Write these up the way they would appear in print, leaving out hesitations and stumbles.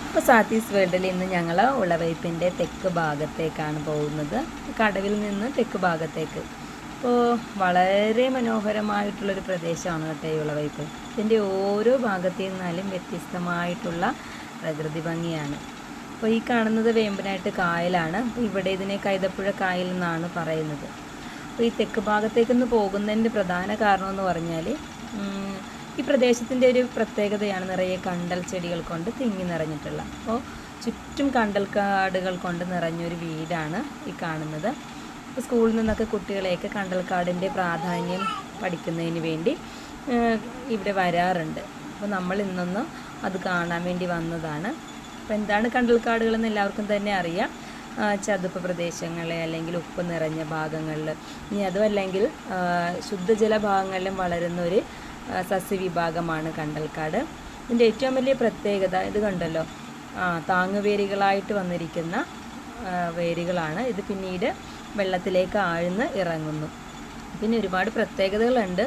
അപ്പോൾ സാത്തീസ് വേൾഡിൽ ഇന്ന് ഞങ്ങൾ ഉളവയ്പ്പിൻ്റെ തെക്ക് ഭാഗത്തേക്കാണ് പോകുന്നത്. കടവിൽ നിന്ന് തെക്ക് ഭാഗത്തേക്ക്. അപ്പോൾ വളരെ മനോഹരമായിട്ടുള്ളൊരു പ്രദേശമാണ് കേട്ടോ ഈ ഉളവയ്പ്പ്. ഇതിൻ്റെ ഓരോ ഭാഗത്തു നിന്നാലും വ്യത്യസ്തമായിട്ടുള്ള പ്രകൃതി ഭംഗിയാണ്. അപ്പോൾ ഈ കാണുന്നത് വേമ്പനാട്ട് കായലാണ്. അപ്പോൾ ഇവിടെ ഇതിനെ കൈതപ്പുഴ കായൽ എന്നാണ് പറയുന്നത്. അപ്പോൾ ഈ തെക്ക് ഭാഗത്തേക്കൊന്ന് പോകുന്നതിൻ്റെ പ്രധാന കാരണം എന്ന് പറഞ്ഞാൽ ഈ പ്രദേശത്തിൻ്റെ ഒരു പ്രത്യേകതയാണ് നിറയെ കണ്ടൽ ചെടികൾ കൊണ്ട് തിങ്ങി നിറഞ്ഞിട്ടുള്ള. അപ്പോൾ ചുറ്റും കണ്ടൽക്കാടുകൾ കൊണ്ട് നിറഞ്ഞൊരു വീടാണ് ഈ കാണുന്നത്. അപ്പോൾ സ്കൂളിൽ നിന്നൊക്കെ കുട്ടികളെയൊക്കെ കണ്ടൽക്കാടിൻ്റെ പ്രാധാന്യം പഠിക്കുന്നതിന് വേണ്ടി ഇവിടെ വരാറുണ്ട്. അപ്പോൾ നമ്മൾ ഇന്നൊന്ന് അത് കാണാൻ വേണ്ടി വന്നതാണ്. അപ്പോൾ എന്താണ് കണ്ടൽക്കാടുകളെന്ന് എല്ലാവർക്കും തന്നെ അറിയാം. ചതുപ്പ് പ്രദേശങ്ങൾ അല്ലെങ്കിൽ ഉപ്പ് നിറഞ്ഞ ഭാഗങ്ങളിൽ, ഇനി അതുമല്ലെങ്കിൽ ശുദ്ധജല ഭാഗങ്ങളിലും വളരുന്ന ഒരു സസ്യവിഭാഗമാണ് കണ്ടൽക്കാട്. ഇതിൻ്റെ ഏറ്റവും വലിയ പ്രത്യേകത ഇത് കണ്ടല്ലോ, താങ്ങുവേരുകളായിട്ട് വന്നിരിക്കുന്ന വേരുകളാണ്. ഇത് പിന്നീട് വെള്ളത്തിലേക്ക് ആഴ്ന്ന് ഇറങ്ങുന്നു. പിന്നെ ഒരുപാട് പ്രത്യേകതകളുണ്ട്.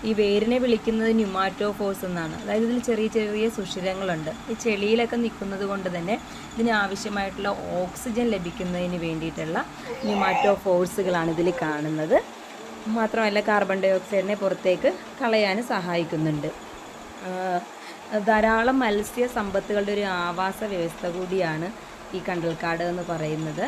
ഈ വേരിനെ വിളിക്കുന്നത് ന്യൂമാറ്റോഫോഴ്സ് എന്നാണ്. അതായത് ഇതിൽ ചെറിയ ചെറിയ സുഷിരങ്ങളുണ്ട്. ഈ ചെളിയിലൊക്കെ നിൽക്കുന്നത് കൊണ്ട് തന്നെ ഇതിന് ആവശ്യമായിട്ടുള്ള ഓക്സിജൻ ലഭിക്കുന്നതിന് വേണ്ടിയിട്ടുള്ള ന്യൂമാറ്റോഫോഴ്സുകളാണ് ഇതിൽ കാണുന്നത്. മാത്രമല്ല കാർബൺ ഡൈ ഓക്സൈഡിനെ പുറത്തേക്ക് കളയാൻ സഹായിക്കുന്നുണ്ട്. ധാരാളം മത്സ്യ സമ്പത്തുകളുടെ ഒരു ആവാസ വ്യവസ്ഥ കൂടിയാണ് ഈ കണ്ടൽക്കാട് എന്ന് പറയുന്നത്.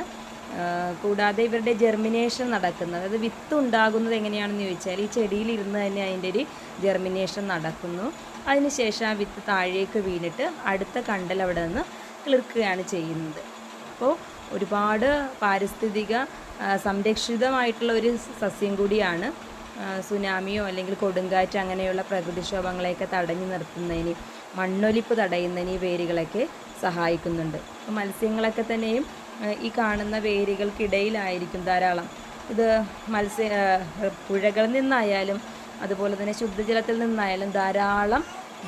കൂടാതെ ഇവരുടെ ജെർമിനേഷൻ നടക്കുന്നത്, അതായത് വിത്ത് ഉണ്ടാകുന്നത് എങ്ങനെയാണെന്ന് ചോദിച്ചാൽ ഈ ചെടിയിലിരുന്ന് തന്നെ അതിൻ്റെ ഒരു ജെർമിനേഷൻ നടക്കുന്നു. അതിനുശേഷം ആ വിത്ത് താഴേക്ക് വീണിട്ട് അടുത്ത കണ്ടൽ അവിടെ നിന്ന് കിളിർക്കുകയാണ് ചെയ്യുന്നത്. അപ്പോൾ ഒരുപാട് പാരിസ്ഥിതിക സംരക്ഷിതമായിട്ടുള്ള ഒരു സസ്യം കൂടിയാണ്. സുനാമിയോ അല്ലെങ്കിൽ കൊടുങ്കാറ്റ് അങ്ങനെയുള്ള പ്രകൃതിക്ഷോഭങ്ങളെയൊക്കെ തടഞ്ഞു നിർത്തുന്നതിന്, മണ്ണൊലിപ്പ് തടയുന്നതിന് ഈ വേരുകളൊക്കെ സഹായിക്കുന്നുണ്ട്. അപ്പോൾ മത്സ്യങ്ങളൊക്കെ തന്നെയും ഈ കാണുന്ന വേരുകൾക്കിടയിലായിരിക്കും ധാരാളം. ഇത് പുഴകളിൽ നിന്നായാലും അതുപോലെ തന്നെ ശുദ്ധജലത്തിൽ നിന്നായാലും ധാരാളം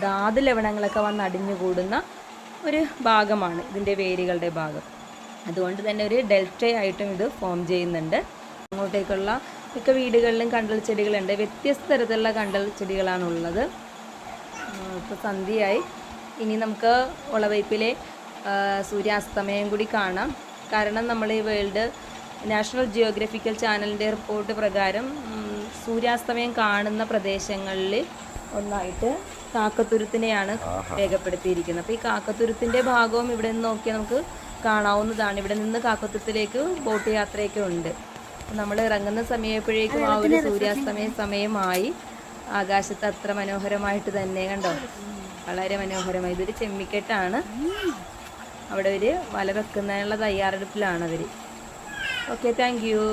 ധാതു ലവണങ്ങളൊക്കെ വന്ന് അടിഞ്ഞുകൂടുന്ന ഒരു ഭാഗമാണ് ഇതിൻ്റെ വേരുകളുടെ ഭാഗം. അതുകൊണ്ട് തന്നെ ഒരു ഡെൽറ്റയായിട്ടും ഇത് ഫോം ചെയ്യുന്നുണ്ട്. അങ്ങോട്ടേക്കുള്ള മിക്ക വീടുകളിലും കണ്ടൽ ചെടികളുണ്ട്. വ്യത്യസ്ത തരത്തിലുള്ള കണ്ടൽ ചെടികളാണുള്ളത്. ഇപ്പോൾ സന്ധ്യയായി. ഇനി നമുക്ക് ഉളവയ്പ്പിലെ സൂര്യാസ്തമയം കൂടി കാണാം. കാരണം നമ്മൾ ഈ വേൾഡ് നാഷണൽ ജിയോഗ്രഫിക്കൽ ചാനലിൻ്റെ റിപ്പോർട്ട് പ്രകാരം സൂര്യാസ്തമയം കാണുന്ന പ്രദേശങ്ങളിൽ ഒന്നായിട്ട് കാക്കത്തുരുത്തിനെയാണ് രേഖപ്പെടുത്തിയിരിക്കുന്നത്. അപ്പോൾ ഈ കാക്കത്തുരുത്തിൻ്റെ ഭാഗവും ഇവിടെ നിന്ന് നോക്കിയാൽ നമുക്ക് കാണാവുന്നതാണ്. ഇവിടെ നിന്ന് കാക്കത്തുരുത്തിലേക്ക് ബോട്ട് യാത്രയൊക്കെ ഉണ്ട്. നമ്മൾ ഇറങ്ങുന്ന സമയപ്പോഴേക്കും ആ ഒരു സൂര്യാസ്തമയ സമയമായി. ആകാശത്ത് അത്ര മനോഹരമായിട്ട് തന്നെ കണ്ടോ, വളരെ മനോഹരമായി. ഇതൊരു ചെമ്മിക്കെട്ടാണ്. അവിടെ ഒരു വല വെക്കുന്നതിനുള്ള തയ്യാറെടുപ്പിലാണ് അവർ. Okay, thank you.